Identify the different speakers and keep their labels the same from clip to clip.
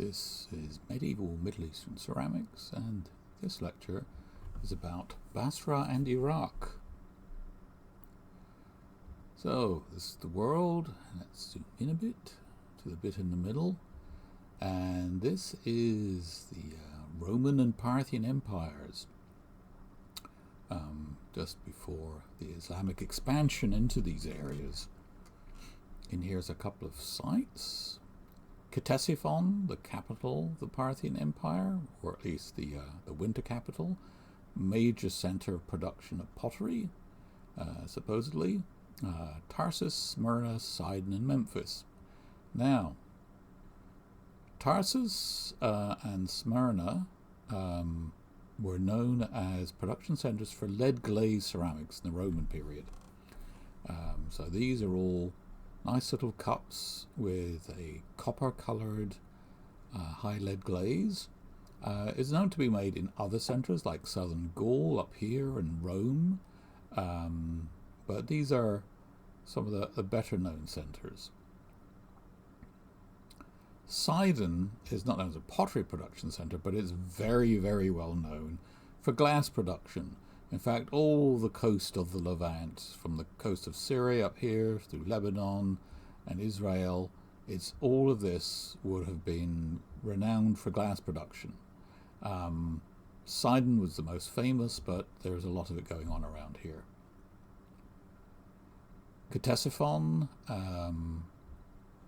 Speaker 1: This is Medieval Middle Eastern Ceramics, and this lecture is about Basra and Iraq. So, this is the world, and let's zoom in a bit to the bit in the middle. And this is the Roman and Parthian empires, just before the Islamic expansion into these areas. And here's a couple of sites. Ctesiphon, the capital of the Parthian Empire, or at least the winter capital, major center of production of pottery, supposedly. Tarsus, Smyrna, Sidon, and Memphis. Now, Tarsus and Smyrna were known as production centers for lead-glazed ceramics in the Roman period. So these are all nice little cups with a copper-coloured high lead glaze. It's known to be made in other centres like southern Gaul up here and Rome, but these are some of the better-known centres. Sidon is not known as a pottery production centre, but it's very, very well known for glass production. In fact, all the coast of the Levant, from the coast of Syria up here through Lebanon and Israel, all of this would have been renowned for glass production. Sidon was the most famous, but there's a lot of it going on around here. Ctesiphon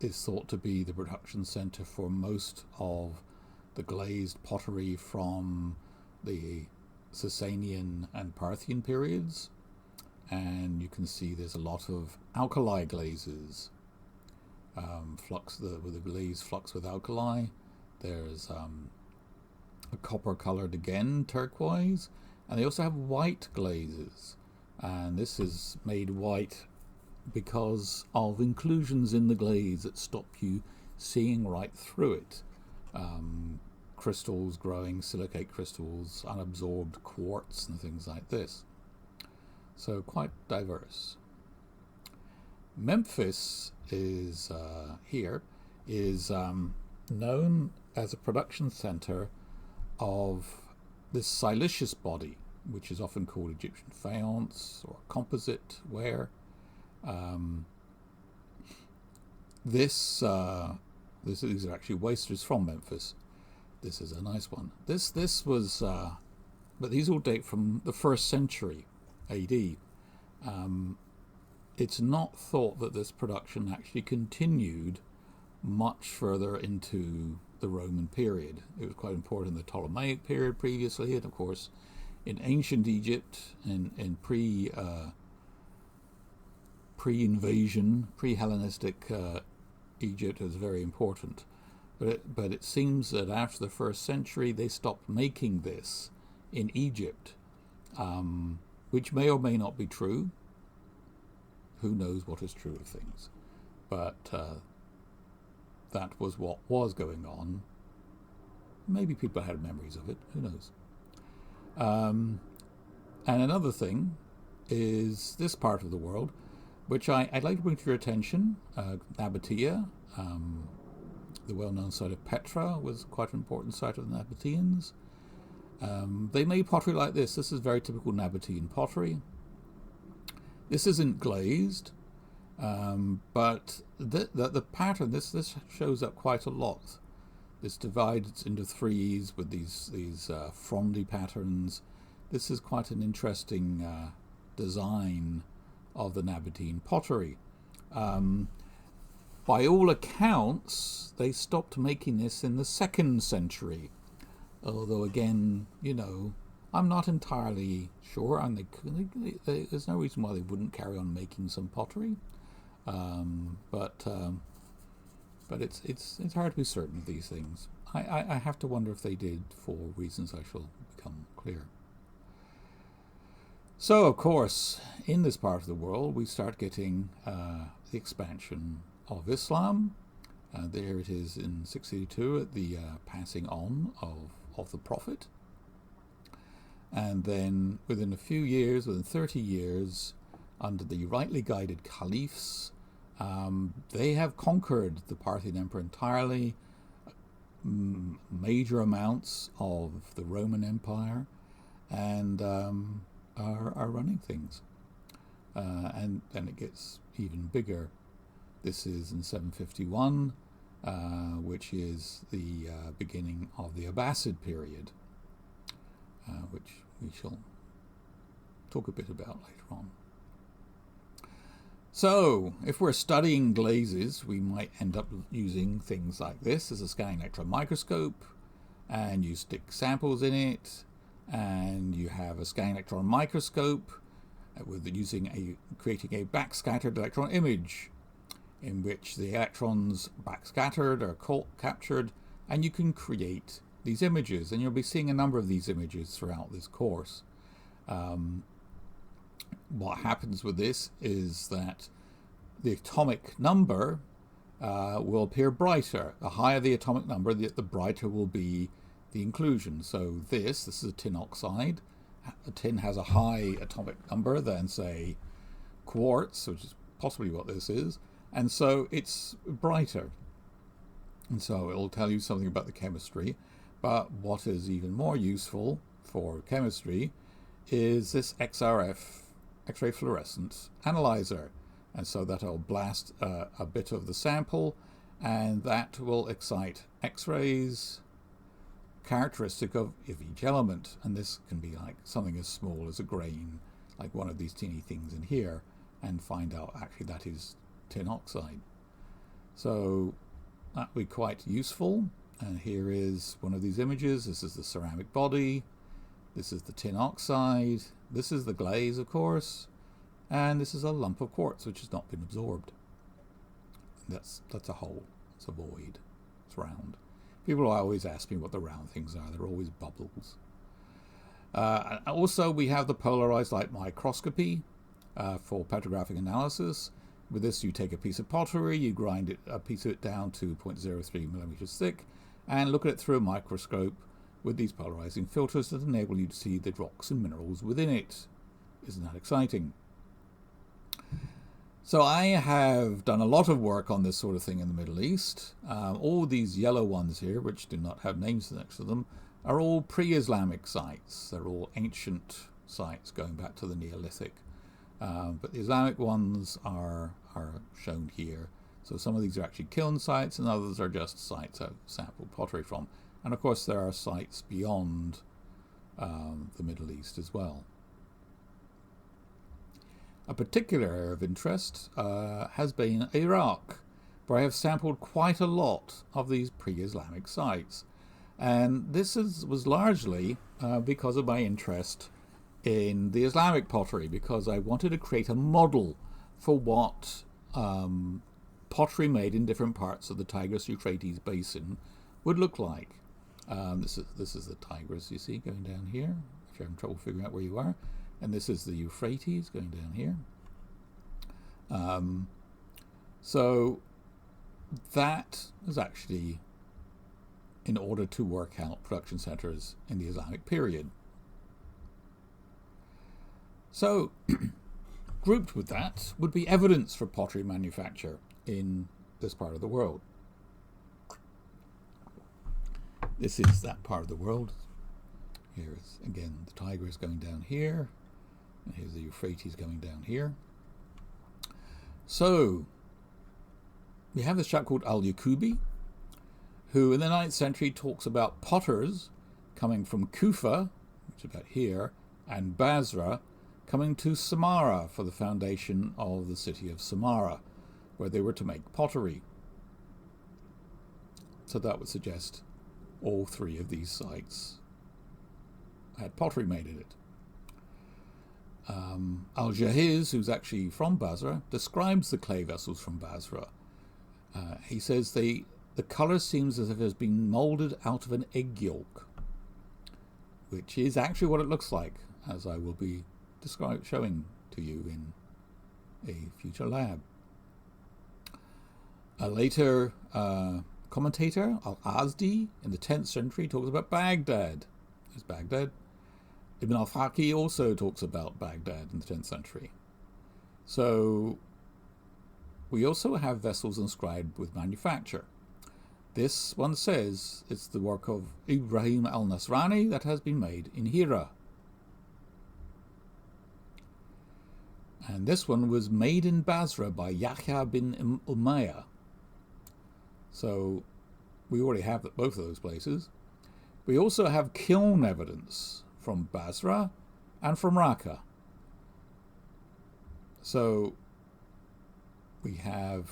Speaker 1: is thought to be the production center for most of the glazed pottery from the Sasanian and Parthian periods, and you can see there's a lot of alkali glazes, with the glaze flux with alkali. There's a copper colored again, turquoise, and they also have white glazes, and this is made white because of inclusions in the glaze that stop you seeing right through it. Crystals growing, silicate crystals, unabsorbed quartz and things like this. So quite diverse. Memphis is known as a production center of this silicious body, which is often called Egyptian faience or composite ware. These are actually wasters from Memphis. This is a nice one. This was, but these all date from the 1st century AD. It's not thought that this production actually continued much further into the Roman period. It was quite important in the Ptolemaic period previously, and of course in ancient Egypt and pre-invasion, pre-Hellenistic Egypt was very important. But it seems that after the 1st century, they stopped making this in Egypt, which may or may not be true. Who knows what is true of things? But that was what was going on. Maybe people had memories of it. Who knows? And another thing is this part of the world, which I'd like to bring to your attention. Nabatea. The well-known site of Petra was quite an important site of the Nabateans. They made pottery like this. This is very typical Nabatean pottery. This isn't glazed, but the pattern, this shows up quite a lot. This divides into threes with these frondy patterns. This is quite an interesting design of the Nabatean pottery. By all accounts, they stopped making this in the 2nd century. Although, again, I'm not entirely sure, and there's no reason why they wouldn't carry on making some pottery. But it's hard to be certain of these things. I have to wonder if they did, for reasons I shall become clear. So, of course, in this part of the world, we start getting the expansion of Islam. There it is in 682 at the passing on of the Prophet. And then within a few years, within 30 years, under the rightly guided caliphs, they have conquered the Parthian Empire entirely, major amounts of the Roman Empire, and are running things. And then it gets even bigger. This is in 751, which is the beginning of the Abbasid period, which we shall talk a bit about later on. So, if we're studying glazes, we might end up using things like this as a scanning electron microscope, and you stick samples in it, and you have a scanning electron microscope with creating a backscattered electron image, in which the electrons backscattered are captured, and you can create these images, and you'll be seeing a number of these images throughout this course. What happens with this is that the atomic number will appear brighter. The higher the atomic number, the brighter will be the inclusion. So this is a tin oxide. A tin has a high atomic number than, say, quartz, which is possibly what this is, and so it's brighter. And so it'll tell you something about the chemistry. But what is even more useful for chemistry is this XRF, X-ray fluorescence analyzer. And so that'll blast a bit of the sample, and that will excite X-rays characteristic of each element. And this can be like something as small as a grain, like one of these teeny things in here, and find out actually that is tin oxide. So that would be quite useful. And here is one of these images. This is the ceramic body. This is the tin oxide. This is the glaze, of course. And this is a lump of quartz which has not been absorbed. That's a hole. It's a void. It's round. People always ask me what the round things are. They're always bubbles. Also, we have the polarized light microscopy for petrographic analysis. With this, you take a piece of pottery, you grind a piece of it down to 0.03 millimeters thick, and look at it through a microscope with these polarizing filters that enable you to see the rocks and minerals within it. Isn't that exciting? So I have done a lot of work on this sort of thing in the Middle East. All these yellow ones here, which do not have names next to them, are all pre-Islamic sites. They're all ancient sites going back to the Neolithic. But the Islamic ones are shown here. So some of these are actually kiln sites, and others are just sites I've sampled pottery from. And of course there are sites beyond the Middle East as well. A particular area of interest has been Iraq, where I have sampled quite a lot of these pre-Islamic sites. And this was largely because of my interest in the Islamic pottery, because I wanted to create a model for what pottery made in different parts of the Tigris-Euphrates basin would look like. This is the Tigris, you see, going down here, if you're having trouble figuring out where you are. And this is the Euphrates going down here. So that is actually in order to work out production centers in the Islamic period. So grouped with that would be evidence for pottery manufacture in this part of the world. This is that part of the world. Here is, again, the Tigris going down here. And here's the Euphrates going down here. So, we have this chap called Al-Yaqubi, who in the 9th century talks about potters coming from Kufa, which is about here, and Basra, coming to Samarra for the foundation of the city of Samarra, where they were to make pottery. So that would suggest all three of these sites had pottery made in it. Al-Jahiz, who's actually from Basra, describes the clay vessels from Basra. He says the colour seems as if it has been moulded out of an egg yolk, which is actually what it looks like, as I will be showing to you in a future lab. A later commentator, Al-Azdi, in the 10th century, talks about Baghdad. There's Baghdad. Ibn al-Faqih also talks about Baghdad in the 10th century. So we also have vessels inscribed with manufacture. This one says it's the work of Ibrahim al-Nasrani that has been made in Hira. And this one was made in Basra by Yahya bin Umayyah. So we already have both of those places. We also have kiln evidence from Basra and from Raqqa. So we have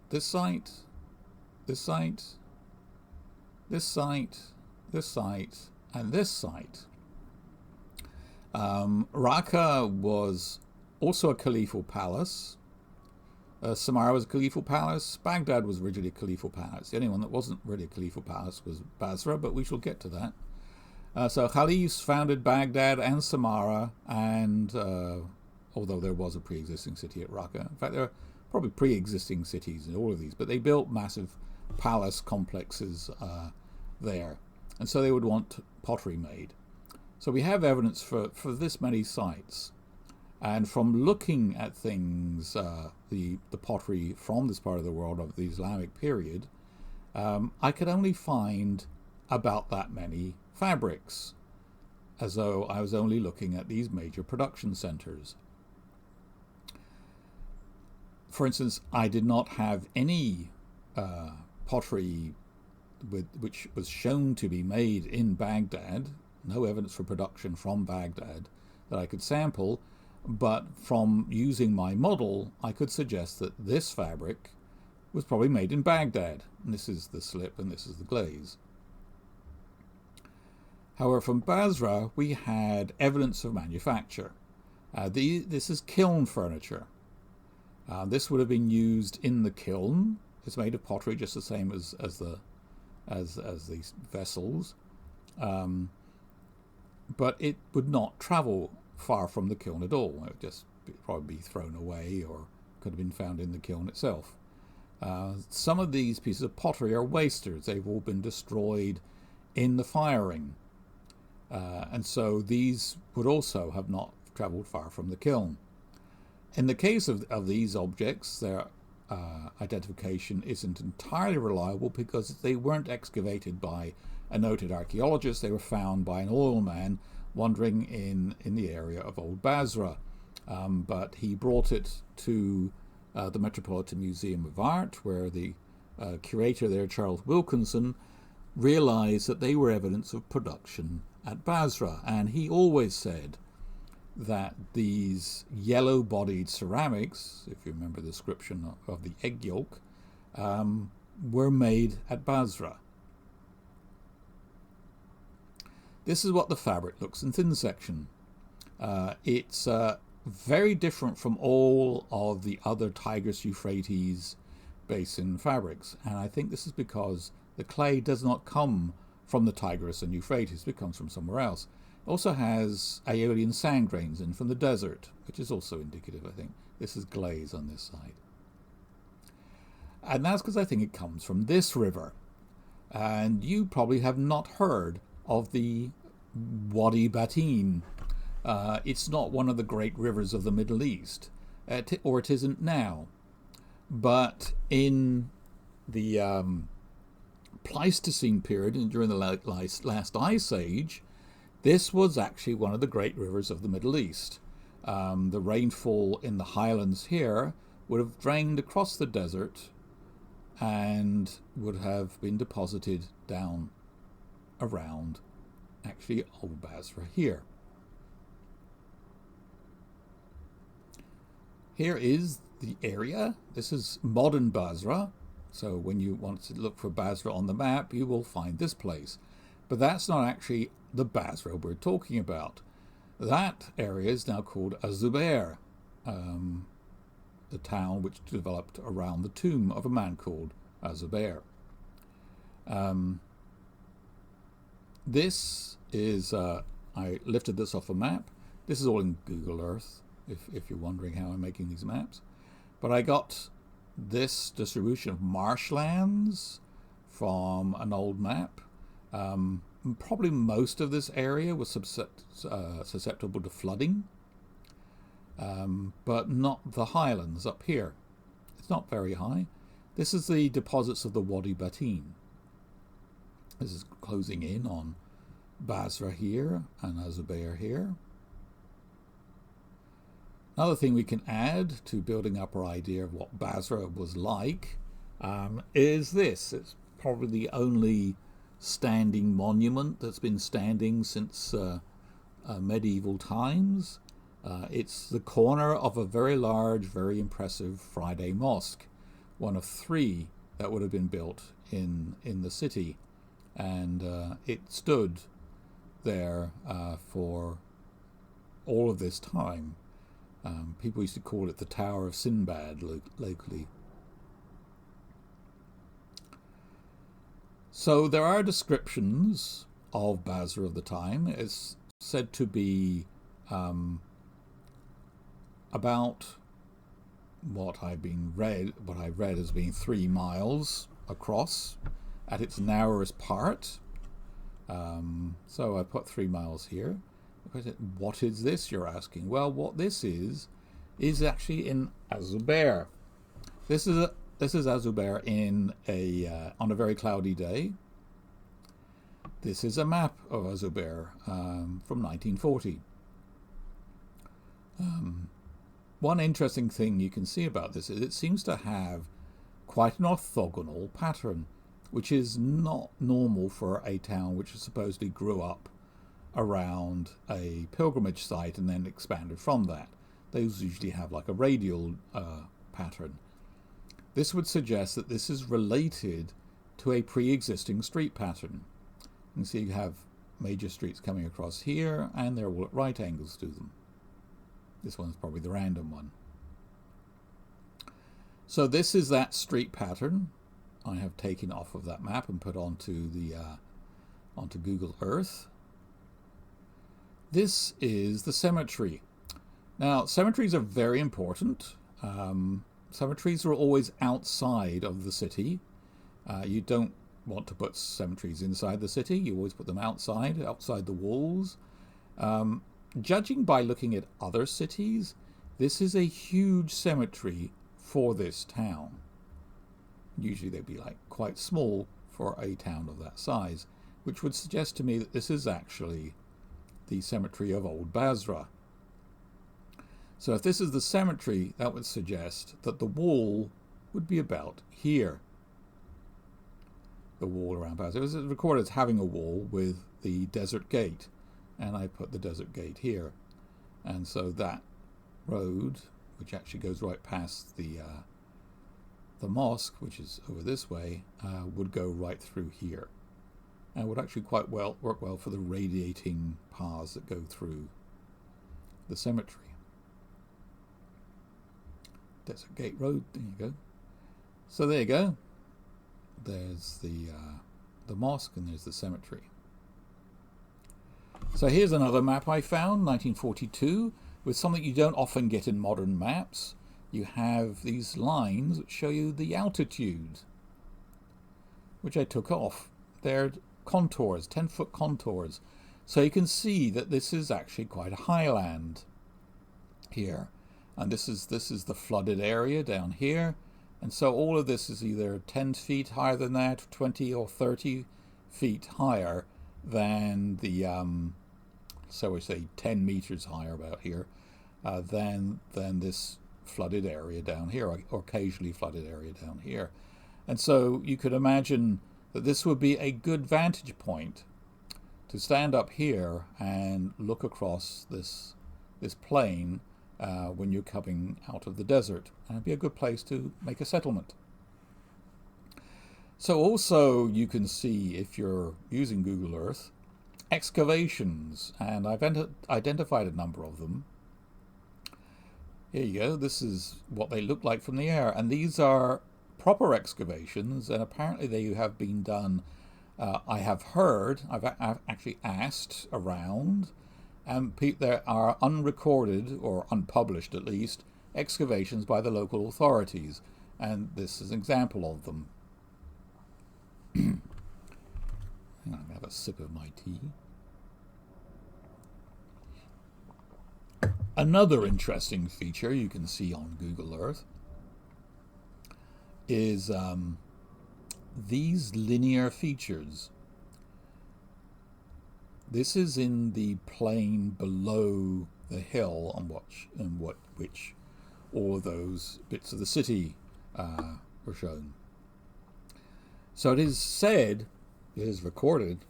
Speaker 1: this site, this site, this site, this site, and this site. Raqqa was also a caliphal palace. Samarra was a caliphal palace. Baghdad was originally a caliphal palace. The only one that wasn't really a caliphal palace was Basra, but we shall get to that. So Caliphs founded Baghdad and Samarra, and although there was a pre-existing city at Raqqa. In fact, there are probably pre-existing cities in all of these, but they built massive palace complexes there. And so they would want pottery made. So we have evidence for this many sites. And from looking at things, the pottery from this part of the world of the Islamic period, I could only find about that many fabrics, as though I was only looking at these major production centers. For instance, I did not have any pottery which was shown to be made in Baghdad, no evidence for production from Baghdad that I could sample, but from using my model, I could suggest that this fabric was probably made in Baghdad. And this is the slip and this is the glaze. However, from Basra, we had evidence of manufacture. This is kiln furniture. This would have been used in the kiln. It's made of pottery, just the same as these vessels. But it would not travel far from the kiln at all. It would just probably be thrown away or could have been found in the kiln itself. Some of these pieces of pottery are wasters. They've all been destroyed in the firing. And so these would also have not traveled far from the kiln. In the case of these objects, their identification isn't entirely reliable because they weren't excavated by a noted archaeologist. They were found by an oil man wandering in the area of Old Basra. But he brought it to the Metropolitan Museum of Art, where the curator there, Charles Wilkinson, realized that they were evidence of production at Basra. And he always said that these yellow-bodied ceramics, if you remember the description of the egg yolk, were made at Basra. This is what the fabric looks in thin section. It's very different from all of the other Tigris-Euphrates basin fabrics, and I think this is because the clay does not come from the Tigris and Euphrates, it comes from somewhere else. It also has Aeolian sand grains in from the desert, which is also indicative, I think. This is glaze on this side. And that's because I think it comes from this river. And you probably have not heard of the Wadi Batin. It's not one of the great rivers of the Middle East, or it isn't now. But in the Pleistocene period, and during the last ice age, this was actually one of the great rivers of the Middle East. The rainfall in the highlands here would have drained across the desert and would have been deposited down around actually Old Basra here. Here is the area. This is modern Basra. So when you want to look for Basra on the map, you will find this place. But that's not actually the Basra we're talking about. That area is now called Az-Zubair, the town which developed around the tomb of a man called Az-Zubair. This is, I lifted this off a map. This is all in Google Earth, if you're wondering how I'm making these maps. But I got this distribution of marshlands from an old map. Probably most of this area was susceptible to flooding, but not the highlands up here. It's not very high. This is the deposits of the Wadi Batin. This is closing in on Basra here and Azubair here. Another thing we can add to building up our idea of what Basra was like is this. It's probably the only standing monument that's been standing since medieval times. It's the corner of a very large, very impressive Friday mosque, one of 3 that would have been built in the city. And it stood there for all of this time. People used to call it the Tower of Sinbad locally. So there are descriptions of Basra of the time. It's said to be about what I read as being 3 miles across at its narrowest part. So I put 3 miles here. What is this, you're asking? Well, what this is actually in Azubair. This is Azubair on a very cloudy day. This is a map of Azubair from 1940. One interesting thing you can see about this is it seems to have quite an orthogonal pattern, which is not normal for a town which supposedly grew up around a pilgrimage site and then expanded from that. Those usually have like a radial pattern. This would suggest that this is related to a pre-existing street pattern. You can see you have major streets coming across here, and they're all at right angles to them. This one's probably the random one. So this is that street pattern I have taken off of that map and put onto Google Earth. This is the cemetery. Now, cemeteries are very important. Cemeteries are always outside of the city. You don't want to put cemeteries inside the city. You always put them outside the walls. Judging by looking at other cities, this is a huge cemetery for this town. Usually they'd be like quite small for a town of that size, which would suggest to me that this is actually the cemetery of Old Basra. So if this is the cemetery, that would suggest that the wall would be about here. The wall around Basra. It was recorded as having a wall with the desert gate, and I put the desert gate here. And so that road, which actually goes right past the mosque, which is over this way, would go right through here, and would actually work well for the radiating paths that go through the cemetery. Desert Gate Road, there you go. So there you go. There's the mosque, and there's the cemetery. So here's another map I found, 1942, with something you don't often get in modern maps. You have these lines that show you the altitude, which I took off. They're contours, 10-foot contours. So you can see that this is actually quite a highland here. And this is the flooded area down here. And so all of this is either 10 feet higher than that, 20 or 30 feet higher than the, so we say 10 meters higher about here, than this flooded area down here, or occasionally flooded area down here. And so you could imagine that this would be a good vantage point to stand up here and look across this plain when you're coming out of the desert. And it'd be a good place to make a settlement. So also you can see, if you're using Google Earth, excavations, and I've identified a number of them. Here you go. This is what they look like from the air, and these are proper excavations, and apparently they have been done. I have heard, I've actually asked around, and there are unrecorded, or unpublished at least, excavations by the local authorities, and this is an example of them. Hang on, I'm going to have a sip of my tea. Another interesting feature you can see on Google Earth is these linear features. This is in the plain below the hill on which all of those bits of the city were shown. So it is said, it is recorded,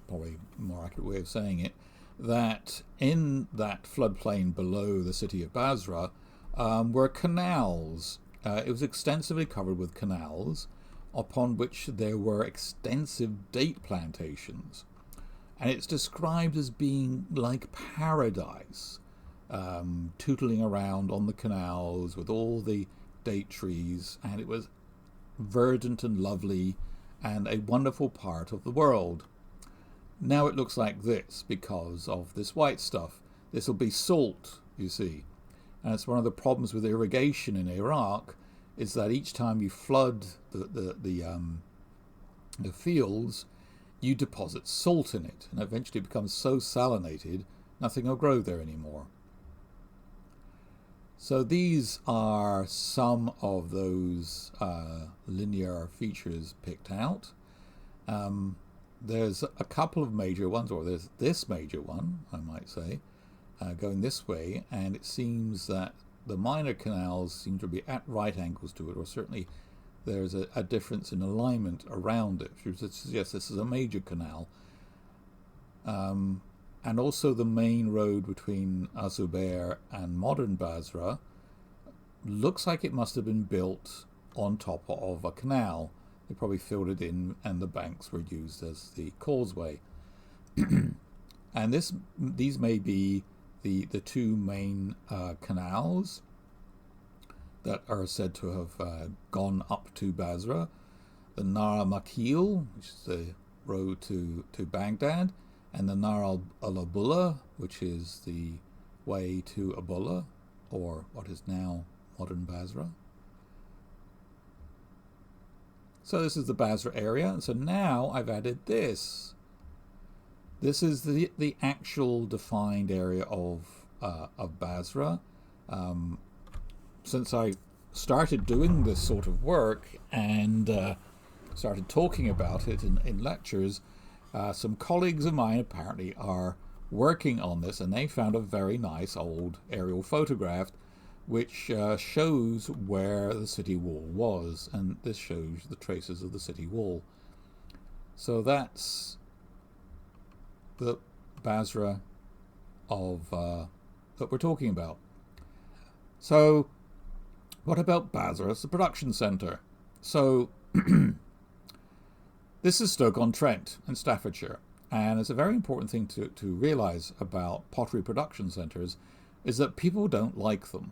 Speaker 1: probably a more accurate way of saying it, that in that floodplain below the city of Basra were canals. It was extensively covered with canals, upon which there were extensive date plantations. And it's described as being like paradise, tootling around on the canals with all the date trees, and it was verdant and lovely and a wonderful part of the world. Now it looks like this because of this white stuff. This will be salt, you see. And it's one of the problems with irrigation in Iraq, is that each time you flood the fields, you deposit salt in it, and eventually it becomes so salinated, nothing will grow there anymore. So these are some of those linear features picked out. There's a couple of major ones, or there's this major one, I might say, going this way, and it seems that the minor canals seem to be at right angles to it, or certainly there's a difference in alignment around it, which suggests this is a major canal. And also the main road between Azubair and modern Basra looks like it must have been built on top of a canal. They probably filled it in, and the banks were used as the causeway. And these may be the two main canals that are said to have gone up to Basra. The Nar Makil, which is the road to Baghdad, and the Nar al-Abulla, which is the way to Abulla, or what is now modern Basra. So this is the Basra area, and so now I've added this. This is the actual defined area of Basra. Since I started doing this sort of work and started talking about it in lectures, some colleagues of mine apparently are working on this, and they found a very nice old aerial photograph which shows where the city wall was, and this shows the traces of the city wall. So that's the Basra of that we're talking about. So what about Basra as the production centre? So this is Stoke-on-Trent in Staffordshire, and it's a very important thing to realise about pottery production centres is that people don't like them.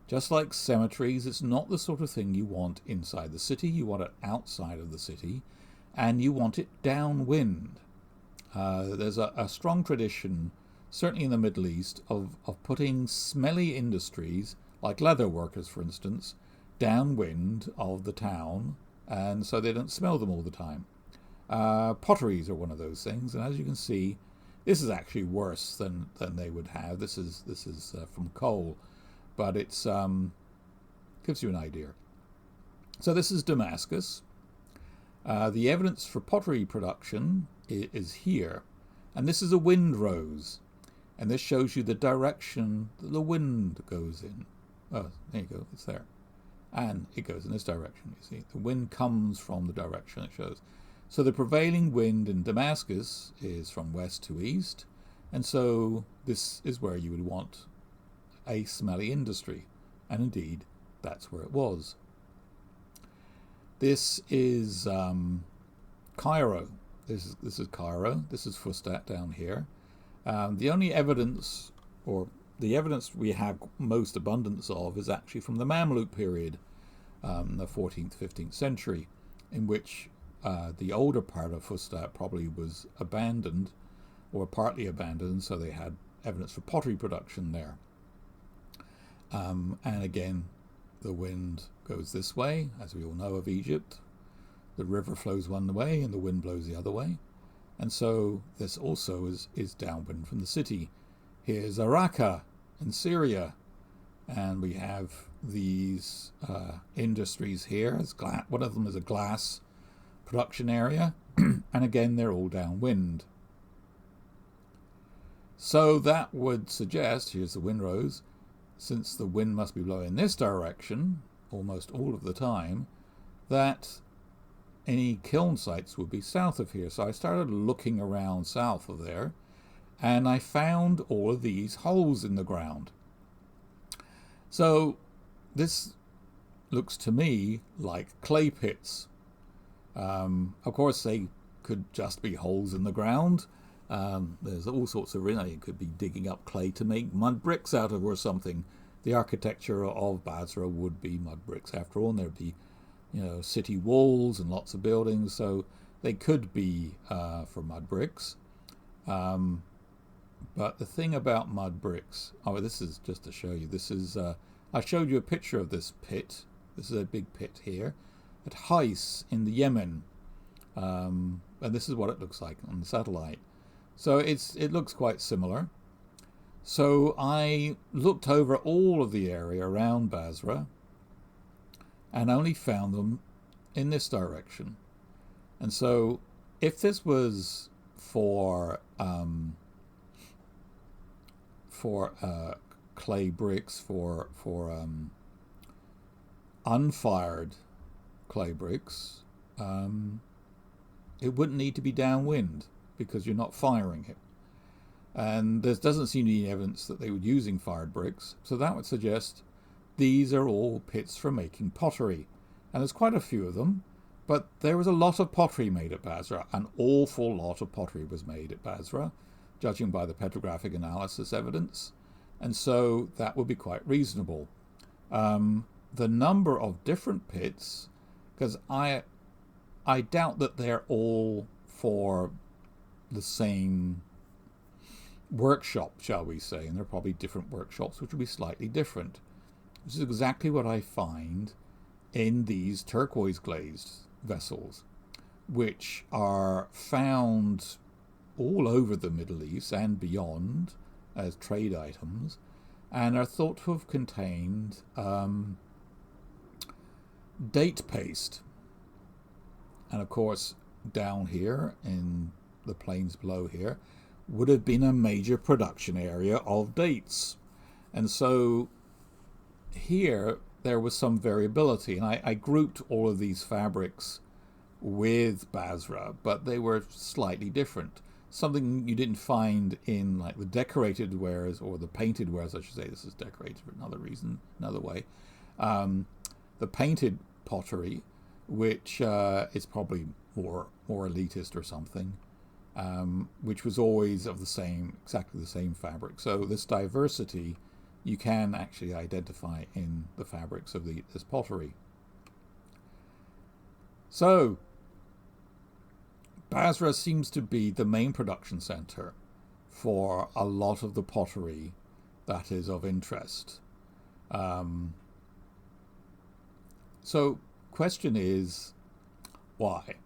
Speaker 1: Just like cemeteries, it's not the sort of thing you want inside the city. You want it outside of the city, and you want it downwind. There's a strong tradition, certainly in the Middle East, of putting smelly industries, like leather workers, for instance, downwind of the town, and so they don't smell them all the time. Potteries are one of those things, and as you can see, this is actually worse than they would have. This is from coal, but it's gives you an idea. So this is Damascus. The evidence for pottery production is here, and this is a wind rose, and this shows you the direction that the wind goes in. Oh, there you go, it's there. And it goes in this direction, you see. The wind comes from the direction it shows. So the prevailing wind in Damascus is from west to east, and so this is where you would want a smelly industry, and indeed that's where it was. This is Cairo. This is Cairo. This is Fustat down here. The only evidence, or the evidence we have most abundance of, is actually from the Mamluk period, the 14th, 15th century, in which the older part of Fustat probably was abandoned, or partly abandoned, so they had evidence for pottery production there. And again, the wind goes this way, as we all know of Egypt. The river flows one way and the wind blows the other way. And so this also is downwind from the city. Here's Araka in Syria, and we have these industries here. One of them is a glass production area, and again, they're all downwind. So that would suggest, here's the windrows, since the wind must be blowing in this direction almost all of the time, that any kiln sites would be south of here. So I started looking around south of there, and I found all of these holes in the ground. So this looks to me like clay pits. Of course, they could just be holes in the ground. There's all sorts of, you could be digging up clay to make mud bricks out of or something. The architecture of Basra would be mud bricks after all, and there'd be, city walls and lots of buildings, so they could be for mud bricks. But the thing about mud bricks, this is just to show you, this is, I showed you a picture of this pit. This is a big pit here at Hais in the Yemen. And this is what it looks like on the satellite. So it looks quite similar. So I looked over all of the area around Basra and only found them in this direction. And so if this was for clay bricks, for unfired clay bricks, it wouldn't need to be downwind because you're not firing it. And there doesn't seem to be any evidence that they were using fired bricks, so that would suggest these are all pits for making pottery. And there's quite a few of them, but there was a lot of pottery made at Basra. An awful lot of pottery was made at Basra, judging by the petrographic analysis evidence, and so that would be quite reasonable. The number of different pits, because I doubt that they're all for the same workshop, shall we say, and there are probably different workshops which will be slightly different. This is exactly what I find in these turquoise glazed vessels, which are found all over the Middle East and beyond as trade items, and are thought to have contained date paste. And of course, down here in the plains below here would have been a major production area of dates. And so here there was some variability, and I grouped all of these fabrics with Basra, but they were slightly different. Something you didn't find in like the decorated wares, or the painted wares, I should say. This is decorated for another reason, another way. The painted pottery, which is probably more elitist or something, which was always of exactly the same fabric. So this diversity you can actually identify in the fabrics of this pottery. So Basra seems to be the main production center for a lot of the pottery that is of interest. So question is, why?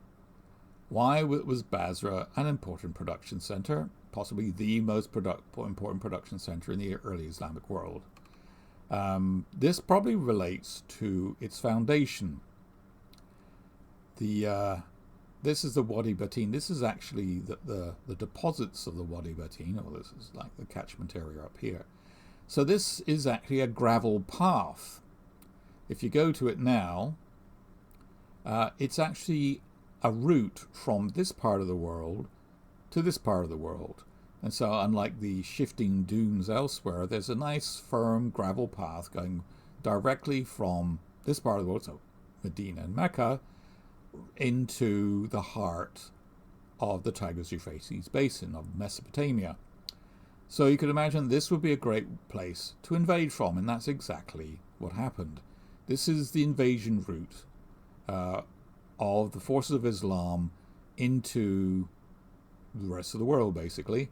Speaker 1: Why was Basra an important production center, possibly the most important production center in the early Islamic world? This probably relates to its foundation. This is the Wadi Batin. This is actually the deposits of the Wadi Batin, or this is like the catchment area up here. So this is actually a gravel path. If you go to it now, it's actually a route from this part of the world to this part of the world. And so unlike the shifting dunes elsewhere, there's a nice firm gravel path going directly from this part of the world, so Medina and Mecca, into the heart of the Tigris-Euphrates basin of Mesopotamia. So you could imagine this would be a great place to invade from, and that's exactly what happened. This is the invasion route of the forces of Islam into the rest of the world, basically.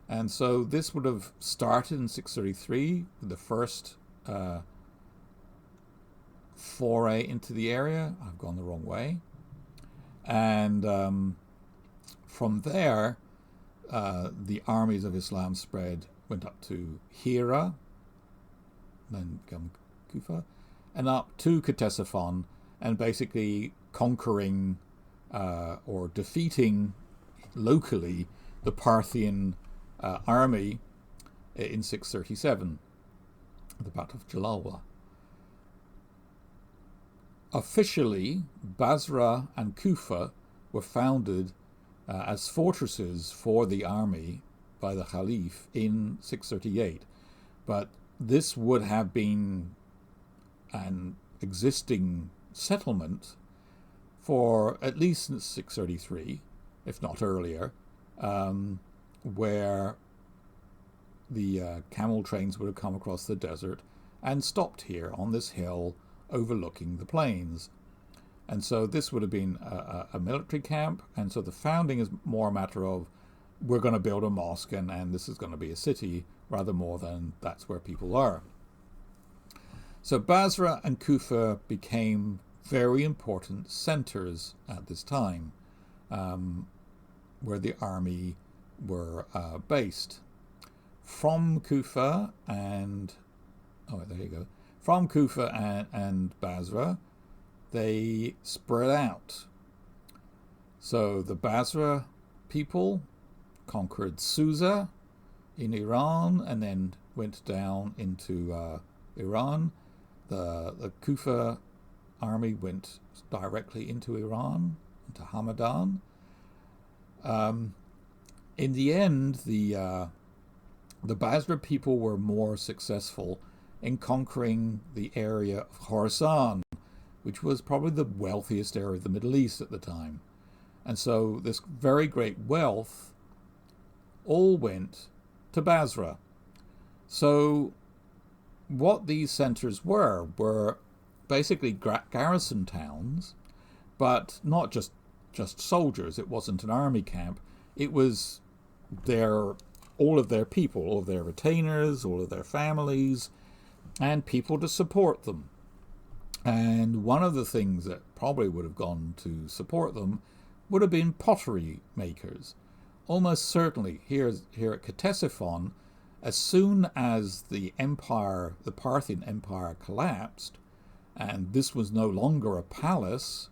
Speaker 1: And so this would have started in 633 with the first foray into the area. I've gone the wrong way. And from there, the armies of Islam spread, went up to Hira, then Kufa, and up to Ctesiphon, and basically conquering or defeating locally the Parthian army in 637, the Battle of Jalalwa. Officially, Basra and Kufa were founded as fortresses for the army by the Caliph in 638, but this would have been an existing settlement for at least since 633, if not earlier, where the camel trains would have come across the desert and stopped here on this hill overlooking the plains. And so this would have been a military camp, and so the founding is more a matter of we're going to build a mosque and this is going to be a city, rather more than that's where people are. So Basra and Kufa became very important centers at this time, where the army were based. From Kufa and from Kufa and Basra, they spread out. So the Basra people conquered Susa in Iran and then went down into Iran. The Kufa army went directly into Iran, into Hamadan. In the end, the Basra people were more successful in conquering the area of Khorasan, which was probably the wealthiest area of the Middle East at the time. And so this very great wealth all went to Basra. So what these centers were basically garrison towns, but not just soldiers. It wasn't an army camp. It was all of their people, all of their retainers, all of their families, and people to support them. And one of the things that probably would have gone to support them would have been pottery makers. Almost certainly, here at Ctesiphon, as soon as the Parthian Empire collapsed, and this was no longer a palace,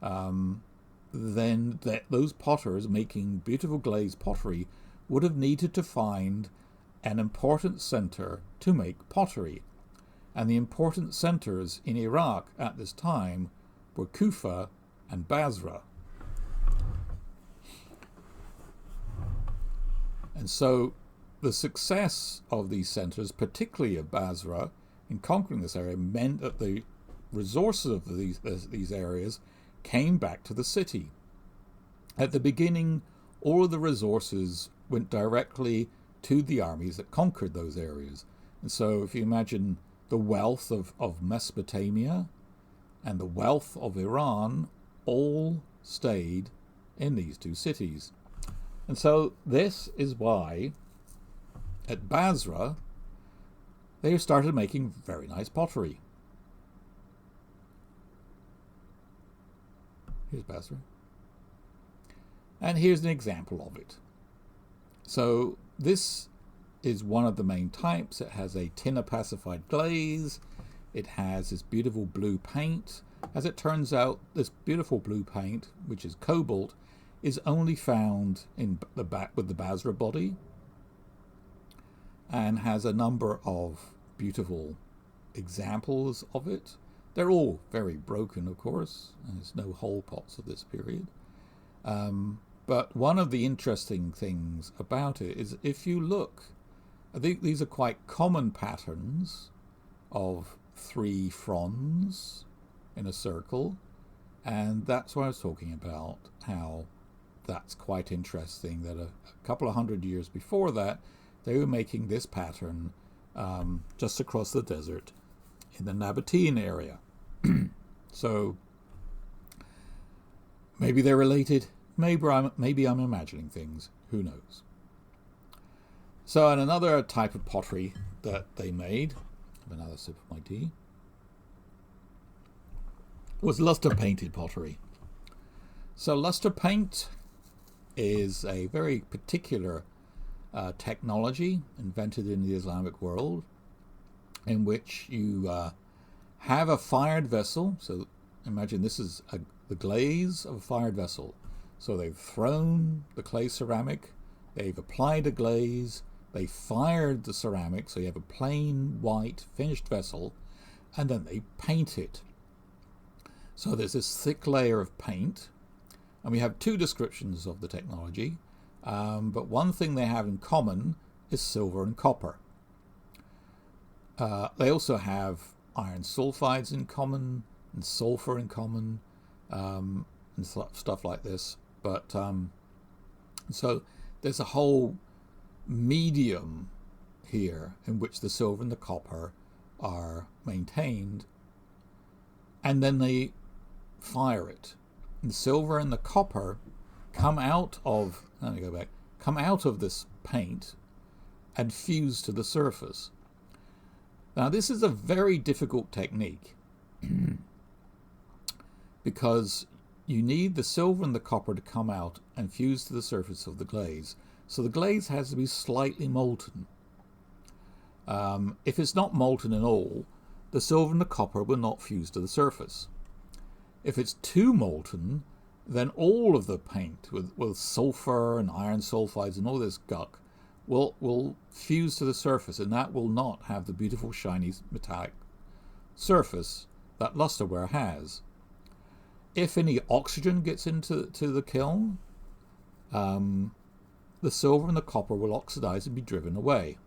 Speaker 1: then those potters making beautiful glazed pottery would have needed to find an important center to make pottery. And the important centers in Iraq at this time were Kufa and Basra. And so the success of these centers, particularly of Basra, in conquering this area, meant that the resources of these areas came back to the city. At the beginning, all of the resources went directly to the armies that conquered those areas. And so if you imagine the wealth of Mesopotamia and the wealth of Iran all stayed in these two cities. And so this is why at Basra they started making very nice pottery. Here's Basra. And here's an example of it. So this is one of the main types. It has a tin opacified glaze. It has this beautiful blue paint. As it turns out, this beautiful blue paint, which is cobalt, is only found in with the Basra body, and has a number of beautiful examples of it. They're all very broken, of course, and there's no whole pots of this period. But one of the interesting things about it is if you look, I think these are quite common patterns of 3 fronds in a circle, and that's what I was talking about, how that's quite interesting that a couple of hundred years before that they were making this pattern just across the desert in the Nabatean area. So maybe they're related, maybe I'm imagining things, who knows. So, and another type of pottery that they made, have another sip of my tea, was luster painted pottery. So luster paint is a very particular technology invented in the Islamic world, in which you have a fired vessel. So imagine this is the glaze of a fired vessel. So they've thrown the clay ceramic, they've applied a glaze, they fired the ceramic, so you have a plain white finished vessel, and then they paint it. So there's this thick layer of paint, and we have two descriptions of the technology, but one thing they have in common is silver and copper. They also have iron sulfides in common, and sulfur in common, and stuff like this. But so there's a whole medium here in which the silver and the copper are maintained, and then they fire it. And the silver and the copper come out of, let me go back, come out of this paint and fuse to the surface. Now this is a very difficult technique because you need the silver and the copper to come out and fuse to the surface of the glaze. So the glaze has to be slightly molten. If it's not molten at all, the silver and the copper will not fuse to the surface. If it's too molten, then all of the paint with sulfur and iron sulfides and all this guck will fuse to the surface, and that will not have the beautiful shiny metallic surface that lusterware has. If any oxygen gets into the kiln, the silver and the copper will oxidize and be driven away.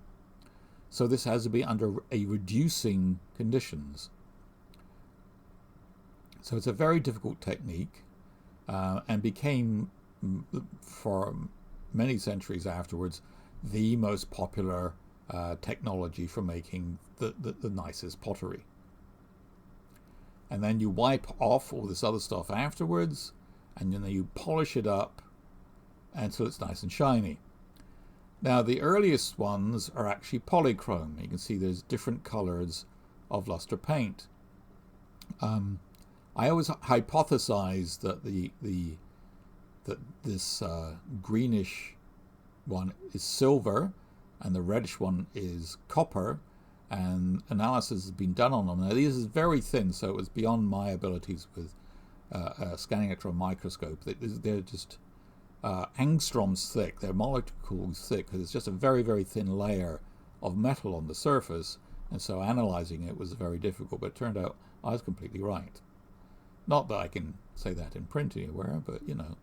Speaker 1: So this has to be under a reducing conditions. So it's a very difficult technique, and became, for many centuries afterwards, the most popular technology for making the nicest pottery. And then you wipe off all this other stuff afterwards, and then you polish it up until it's nice and shiny. Now the earliest ones are actually polychrome. You can see there's different colors of luster paint. I always hypothesized that this greenish one is silver and the reddish one is copper, and analysis has been done on them. Now these is very thin, so it was beyond my abilities with a scanning electron microscope. They're just angstroms thick, they're molecules thick, because it's just a very, very thin layer of metal on the surface, and so analyzing it was very difficult, but it turned out I was completely right. Not that I can say that in print anywhere, but you know.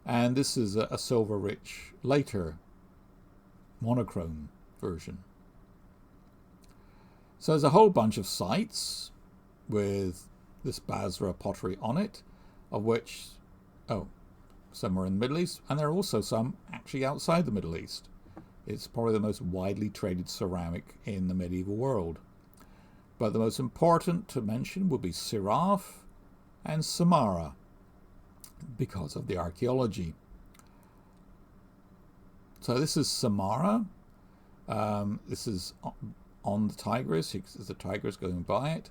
Speaker 1: And this is a silver-rich, later monochrome version. So there's a whole bunch of sites with this Basra pottery on it, of which, some are in the Middle East, and there are also some actually outside the Middle East. It's probably the most widely traded ceramic in the medieval world. But the most important to mention would be Siraf and Samarra, because of the archaeology. So this is Samarra. This is on the Tigris. There's the Tigris going by it,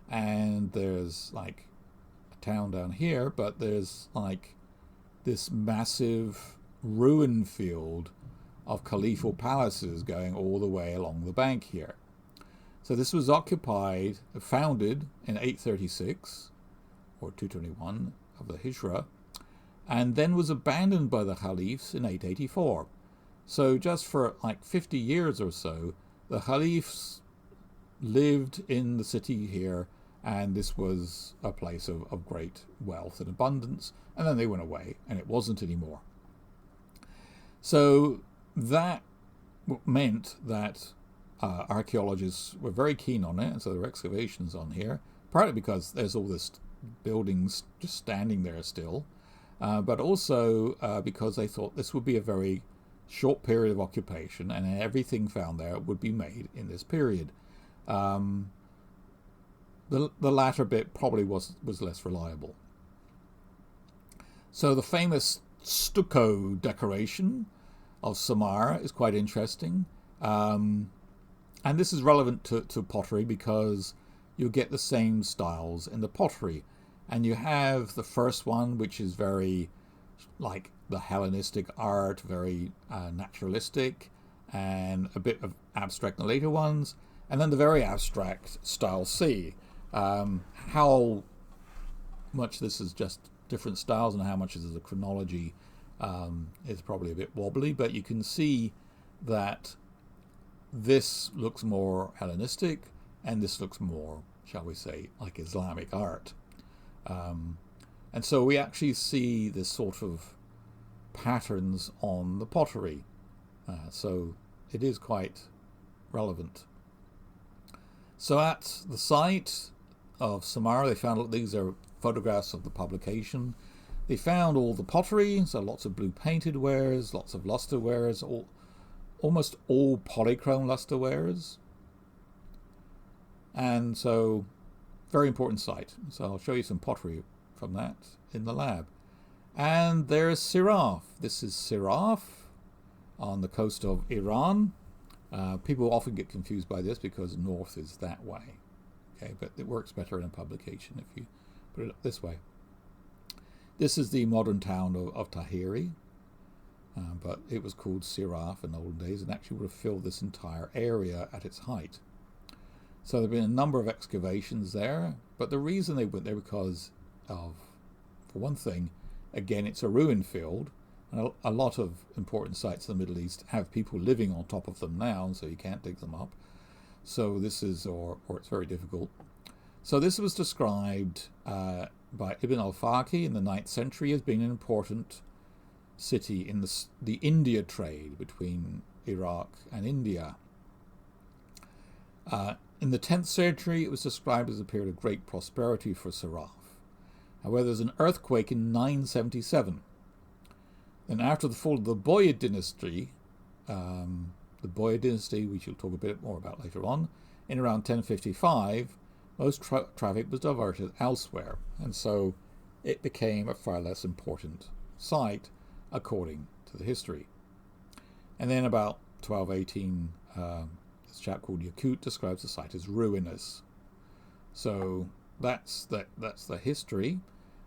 Speaker 1: and there's like a town down here, but there's like this massive ruin field of caliphal palaces going all the way along the bank here. So this was founded in 836 or 221 of the Hijra, and then was abandoned by the caliphs in 884. So just for like 50 years or so, the caliphs lived in the city here, and this was a place of great wealth and abundance, and then they went away, and it wasn't anymore. So that meant that archaeologists were very keen on it, and so there were excavations on here, partly because there's all this buildings just standing there still, but also because they thought this would be a very short period of occupation, and everything found there would be made in this period. The latter bit probably was less reliable. So the famous stucco decoration of Samarra is quite interesting, and this is relevant to pottery because you get the same styles in the pottery, and you have the first one, which is very like the Hellenistic art, very naturalistic, and a bit of abstract in the later ones, and then the very abstract style C, How much this is just different styles and how much this is a chronology is probably a bit wobbly, but you can see that this looks more Hellenistic and this looks more, shall we say, like Islamic art. And so we actually see this sort of patterns on the pottery. So it is quite relevant. So at the site of Samarra, they found, these are photographs of the publication. They found all the pottery, so lots of blue painted wares, lots of luster wares, almost all polychrome luster wares. And so, very important site. So I'll show you some pottery from that in the lab. And there's Siraf. This is Siraf on the coast of Iran. People often get confused by this because north is that way. Okay, but it works better in a publication if you put it up this way. This is the modern town of Tahiri, but it was called Siraf in olden days and actually would have filled this entire area at its height. So there have been a number of excavations there, but the reason they went there because of, for one thing, again, it's a ruin field, and a lot of important sites in the Middle East have people living on top of them now, so you can't dig them up. So this is, or it's very difficult. So this was described by Ibn al-Faqih in the 9th century as being an important city in the India trade between Iraq and India. In the 10th century, it was described as a period of great prosperity for Siraf. However, there's an earthquake in 977. Then after the fall of the Boyid dynasty, we shall talk a bit more about later on, in around 1055, most traffic was diverted elsewhere, and so it became a far less important site according to the history. And then about 1218, this chap called Yakut describes the site as ruinous. So that's the history.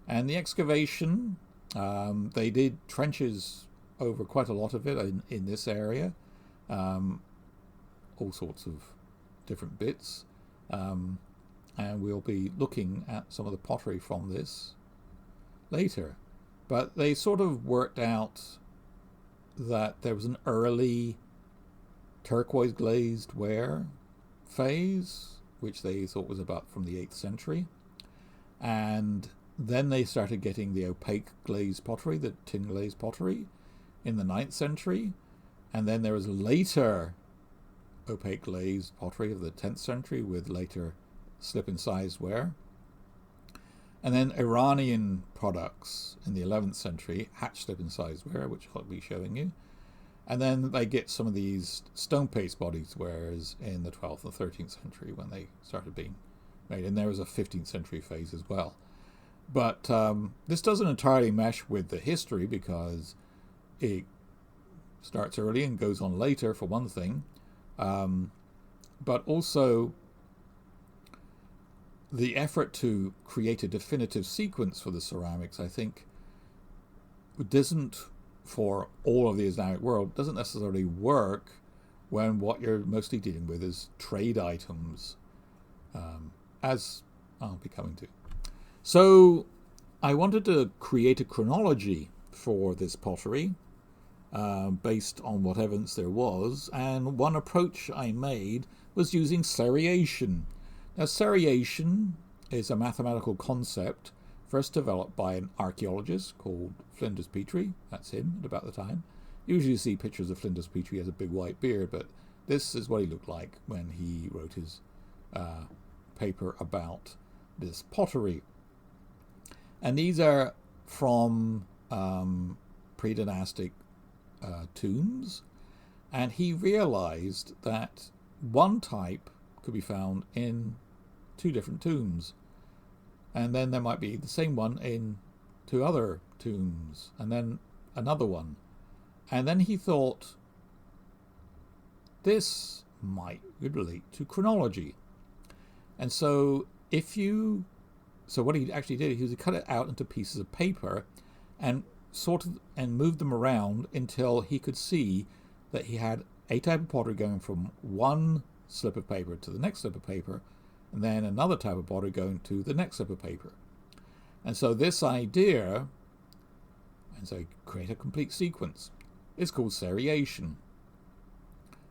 Speaker 1: And the excavation, they did trenches over quite a lot of it in this area, all sorts of different bits. And we'll be looking at some of the pottery from this later. But they sort of worked out that there was an early turquoise glazed ware phase, which they thought was about from the 8th century. And then they started getting the opaque glazed pottery, the tin glazed pottery, in the 9th century. And then there was later opaque glazed pottery of the 10th century with later slip and size ware. And then Iranian products in the 11th century, hatch slip and size ware, which I'll be showing you. And then they get some of these stone paste bodies wares in the 12th and 13th century when they started being made. And there was a 15th century phase as well. But this doesn't entirely mesh with the history because it starts early and goes on later, for one thing. But also the effort to create a definitive sequence for the ceramics, I think, doesn't, for all of the Islamic world, doesn't necessarily work when what you're mostly dealing with is trade items, as I'll be coming to. So I wanted to create a chronology for this pottery based on what evidence there was, and one approach I made was using seriation. Now, seriation is a mathematical concept first developed by an archaeologist called Flinders Petrie. That's him at about the time. Usually you see pictures of Flinders Petrie. He has a big white beard, but this is what he looked like when he wrote his paper about this pottery. And these are from pre-dynastic tombs, and he realized that one type could be found in 2 different tombs, and then there might be the same one in 2 other tombs, and then another one. And then he thought this might relate to chronology. And so what he actually did, he cut it out into pieces of paper and sorted and moved them around until he could see that he had a type of pottery going from one slip of paper to the next slip of paper and then another type of pottery going to the next type of paper. And so this idea, and so create a complete sequence, is called seriation.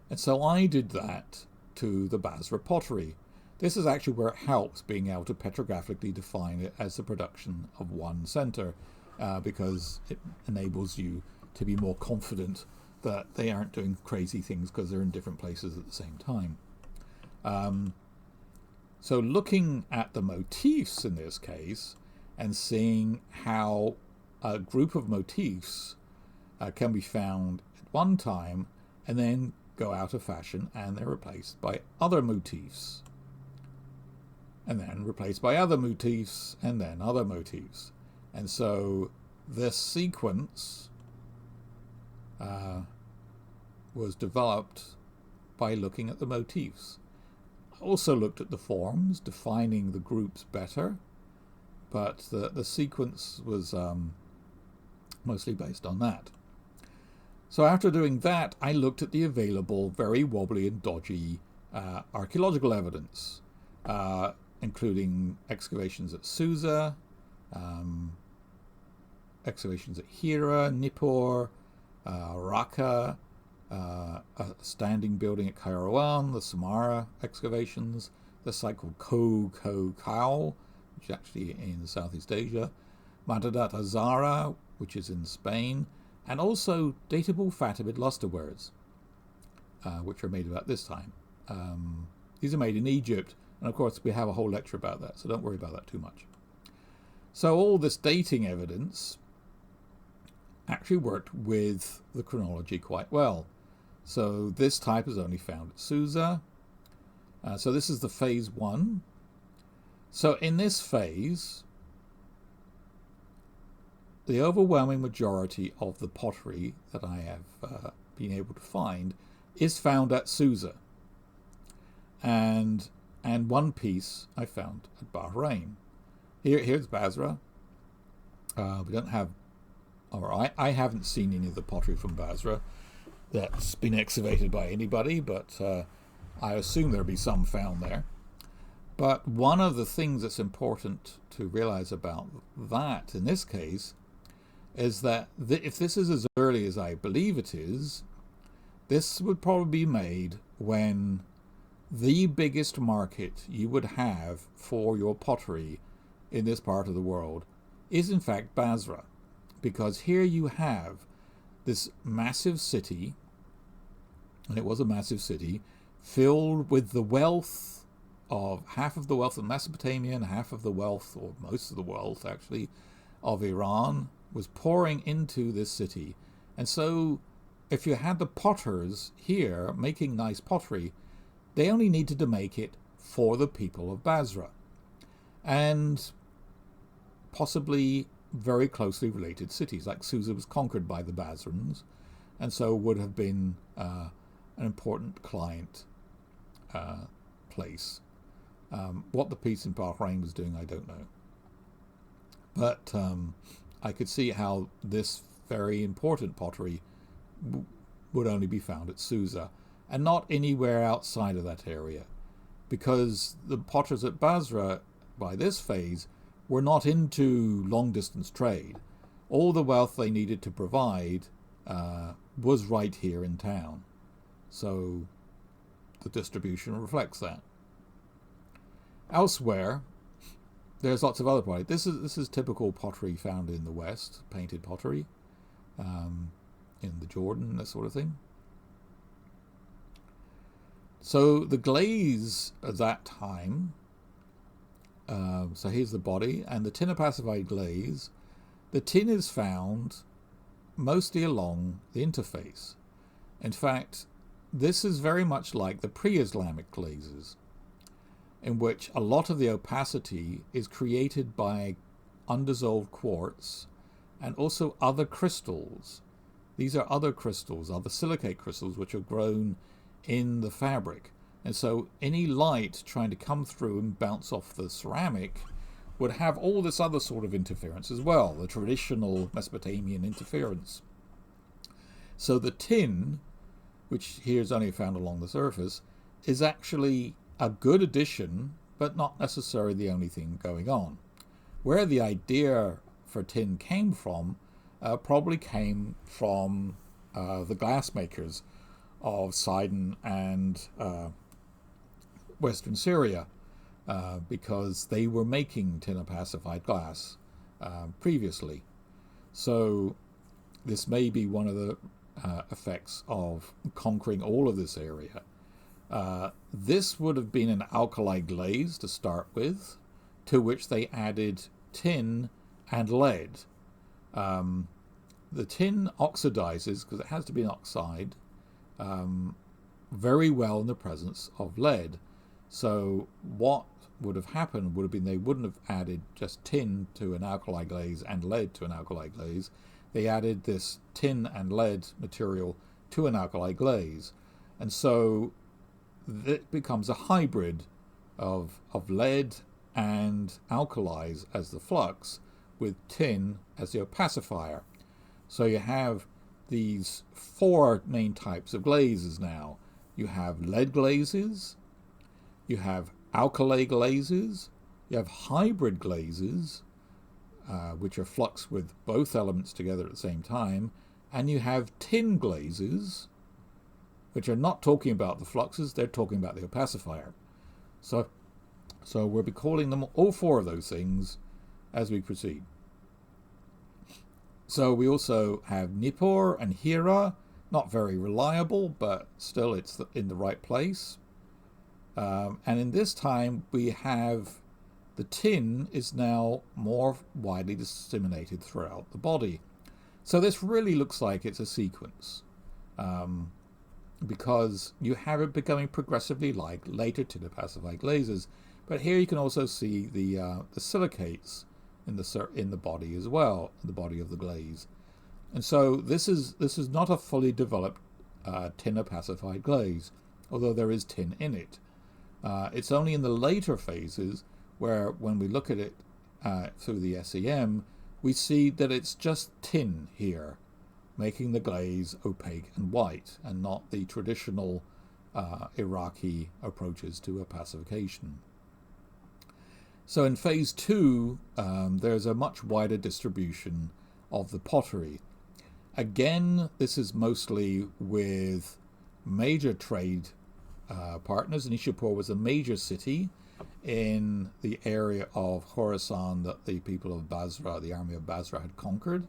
Speaker 1: And so I did that to the Basra pottery. This is actually where it helps being able to petrographically define it as the production of one center, because it enables you to be more confident that they aren't doing crazy things because they're in different places at the same time. So looking at the motifs in this case and seeing how a group of motifs can be found at one time and then go out of fashion and they're replaced by other motifs, and then replaced by other motifs, and then other motifs. And so this sequence was developed by looking at the motifs. I also looked at the forms, defining the groups better, but the sequence was mostly based on that. So after doing that, I looked at the available very wobbly and dodgy archaeological evidence, including excavations at Susa, excavations at Hira, Nippur, Raqqa, a standing building at Kairouan, the Samarra excavations, the site called Khao, which is actually in Southeast Asia, Madadat Azara, which is in Spain, and also datable Fatimid lusterwares, which are made about this time. These are made in Egypt, and of course we have a whole lecture about that, so don't worry about that too much. So all this dating evidence actually worked with the chronology quite well. So this type is only found at Susa. So this is the phase 1. So in this phase, the overwhelming majority of the pottery that I have been able to find is found at Susa. And one piece I found at Bahrain. Here's Basra. We don't have, or I haven't seen any of the pottery from Basra that's been excavated by anybody, but I assume there'll be some found there. But one of the things that's important to realize about that in this case is that if this is as early as I believe it is, this would probably be made when the biggest market you would have for your pottery in this part of the world is in fact Basra, because here you have this massive city, and it was a massive city, filled with the wealth of half of the wealth of Mesopotamia and half of the wealth, or most of the wealth actually, of Iran was pouring into this city. And so if you had the potters here making nice pottery, they only needed to make it for the people of Basra, and possibly very closely related cities, like Susa was conquered by the Basrans, and so would have been an important client place. What the piece in Bahrain was doing, I don't know. But I could see how this very important pottery would only be found at Susa, and not anywhere outside of that area, because the potters at Basra, by this phase, were not into long-distance trade. All the wealth they needed to provide was right here in town. So the distribution reflects that. Elsewhere, there's lots of other pottery. This is typical pottery found in the West, painted pottery, in the Jordan, that sort of thing. So the glaze at that time, so here's the body, and the tin opacified glaze. The tin is found mostly along the interface. In fact, this is very much like the pre-Islamic glazes, in which a lot of the opacity is created by undissolved quartz and also other crystals. These are other crystals, other silicate crystals, which are grown in the fabric. And so any light trying to come through and bounce off the ceramic would have all this other sort of interference as well, the traditional Mesopotamian interference. So the tin, which here is only found along the surface, is actually a good addition but not necessarily the only thing going on. Where the idea for tin came from probably came from the glassmakers of Sidon and Western Syria, because they were making tin opacified glass previously. So this may be one of the effects of conquering all of this area. This would have been an alkali glaze to start with, to which they added tin and lead. The tin oxidizes, because it has to be an oxide, very well in the presence of lead. So what would have happened would have been they wouldn't have added just tin to an alkali glaze and lead to an alkali glaze. They added this tin and lead material to an alkali glaze. And so it becomes a hybrid of lead and alkalis as the flux, with tin as the opacifier. So you have these four main types of glazes now. You have lead glazes, you have alkali glazes, you have hybrid glazes, which are flux with both elements together at the same time, and you have tin glazes, which are not talking about the fluxes, they're talking about the opacifier. So we'll be calling them all four of those things as we proceed. So we also have Nippur and Hira, not very reliable, but still it's in the right place. And in this time we have the tin is now more widely disseminated throughout the body. So this really looks like it's a sequence, because you have it becoming progressively like later tin opacified glazes. But here you can also see the silicates in the body as well, in the body of the glaze. And so this is not a fully developed tin opacified glaze, although there is tin in it. It's only in the later phases where, when we look at it through the SEM, we see that it's just tin here, making the glaze opaque and white, and not the traditional Iraqi approaches to opacification. So in phase 2, there's a much wider distribution of the pottery. Again, this is mostly with major trade partners. Nishapur was a major city in the area of Khorasan that the people of Basra, the army of Basra, had conquered.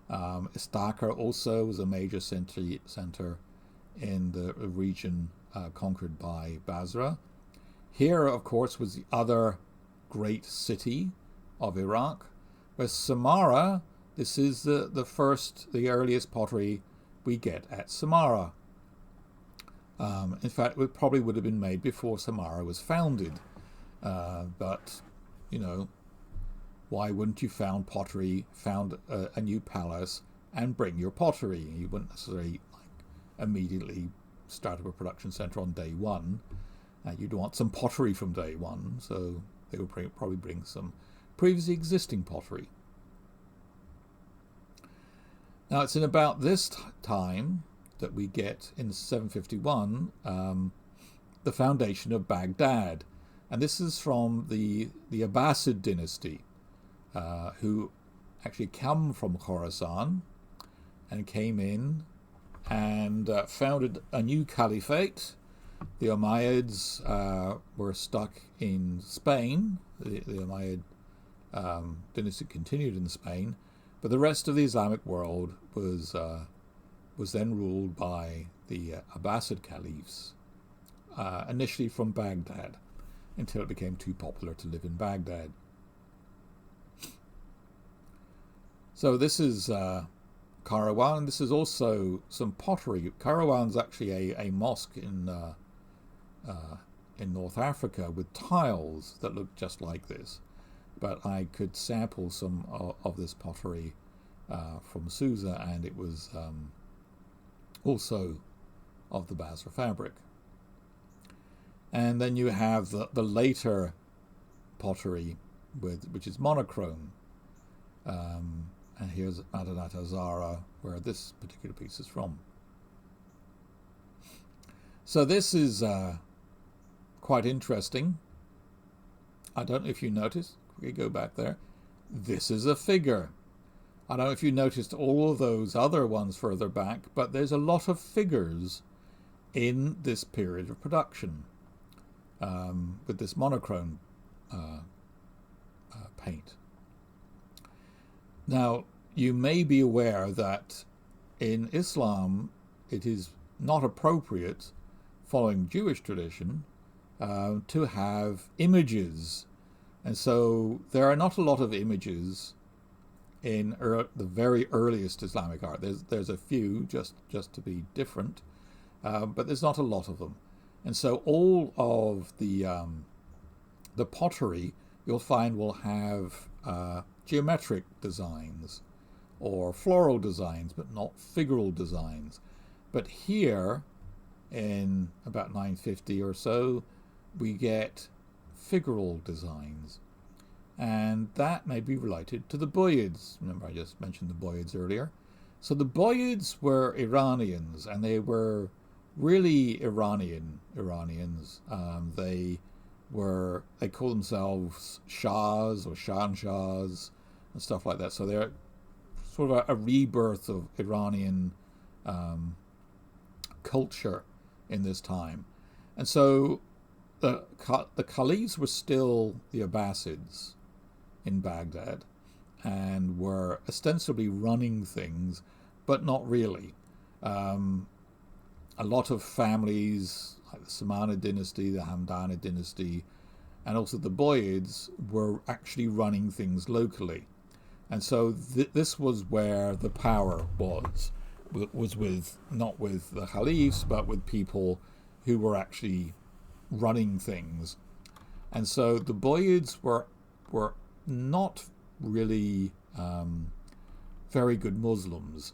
Speaker 1: Istakhr also was a major center in the region conquered by Basra. Here, of course, was the other great city of Iraq. Whereas Samarra, this is the earliest pottery we get at Samarra. In fact, it probably would have been made before Samarra was founded. But, why wouldn't you found a new palace and bring your pottery? You wouldn't necessarily immediately start up a production center on day one. You'd want some pottery from day one, so they would probably bring some previously existing pottery. Now, it's in about this time that we get, in 751, the foundation of Baghdad. And this is from the Abbasid dynasty, who actually come from Khorasan and came in and founded a new caliphate. The Umayyads were stuck in Spain. The Umayyad dynasty continued in Spain, but the rest of the Islamic world was then ruled by the Abbasid caliphs, initially from Baghdad, until it became too popular to live in Baghdad. So this is Karawan. This is also some pottery. Karawan's actually a mosque in North Africa with tiles that look just like this. But I could sample some of this pottery from Susa, and it was also of the Basra fabric. And then you have the later pottery, which is monochrome. And here's Madanat Azara, where this particular piece is from. So this is quite interesting. I don't know if you noticed, we go back there, this is a figure. I don't know if you noticed all of those other ones further back, but there's a lot of figures in this period of production with this monochrome paint. Now, you may be aware that in Islam it is not appropriate, following Jewish tradition, to have images. And so there are not a lot of images in the very earliest Islamic art. There's a few, just to be different, but there's not a lot of them. And so all of the pottery you'll find will have geometric designs or floral designs, but not figural designs. But here, in about 950 or so, we get figural designs. And that may be related to the Buyids. Remember, I just mentioned the Buyids earlier. So the Buyids were Iranians, and they were really Iranians. They call themselves Shahs or Shanshahs and stuff like that. So they're sort of a rebirth of Iranian culture in this time. And so the caliphs were still the Abbasids in Baghdad and were ostensibly running things, but not really. A lot of families, like the Samanid dynasty, the Hamdanid dynasty, and also the Buyids, were actually running things locally. And so this was where the power was with, not with the caliphs, but with people who were actually running things. And so the Buyids were not really very good Muslims,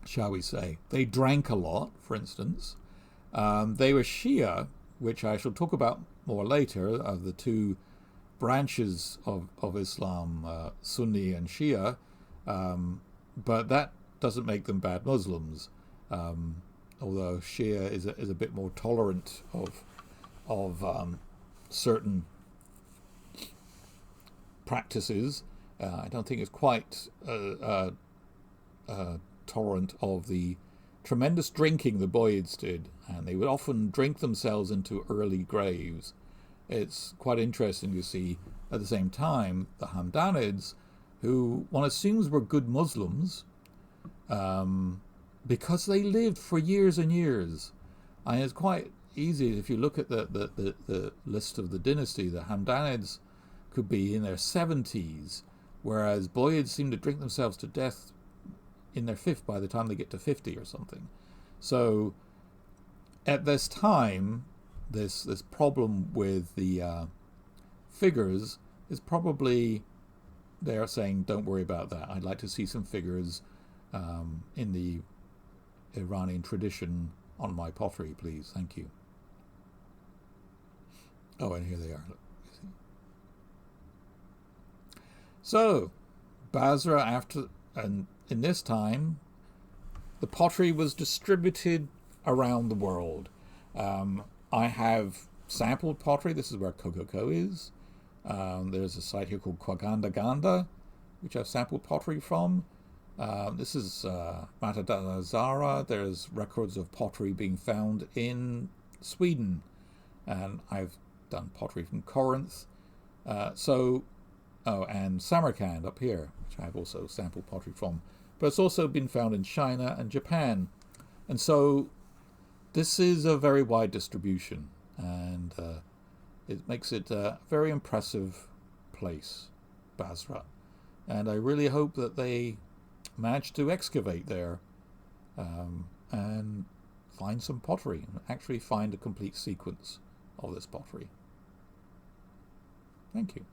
Speaker 1: shall we say. They drank a lot, for instance. They were Shia, which I shall talk about more later, of the two branches of Islam, Sunni and Shia, but that doesn't make them bad Muslims, although Shia is a bit more tolerant of certain practices. I don't think it's quite tolerant of the tremendous drinking the Buyids did, and they would often drink themselves into early graves. It's quite interesting to see at the same time the Hamdanids, who one assumes were good Muslims, because they lived for years and years. And it's quite easy, if you look at the list of the dynasty, the Hamdanids could be in their 70s, whereas Buyids seem to drink themselves to death in their fifth by the time they get to 50 or something. So at this time, this problem with the figures is probably they're saying, don't worry about that. I'd like to see some figures in the Iranian tradition on my pottery, please. Thank you. Oh, and here they are. Look. So, Basra, and in this time, the pottery was distributed around the world. I have sampled pottery. This is where Kokoko is. There's a site here called Kwaganda, which I've sampled pottery from. This is Matadazara. There's records of pottery being found in Sweden. And I've done pottery from Corinth. And Samarkand up here, which I've also sampled pottery from. But it's also been found in China and Japan. And so this is a very wide distribution, and it makes it a very impressive place, Basra. And I really hope that they manage to excavate there and find some pottery, and actually find a complete sequence of this pottery. Thank you.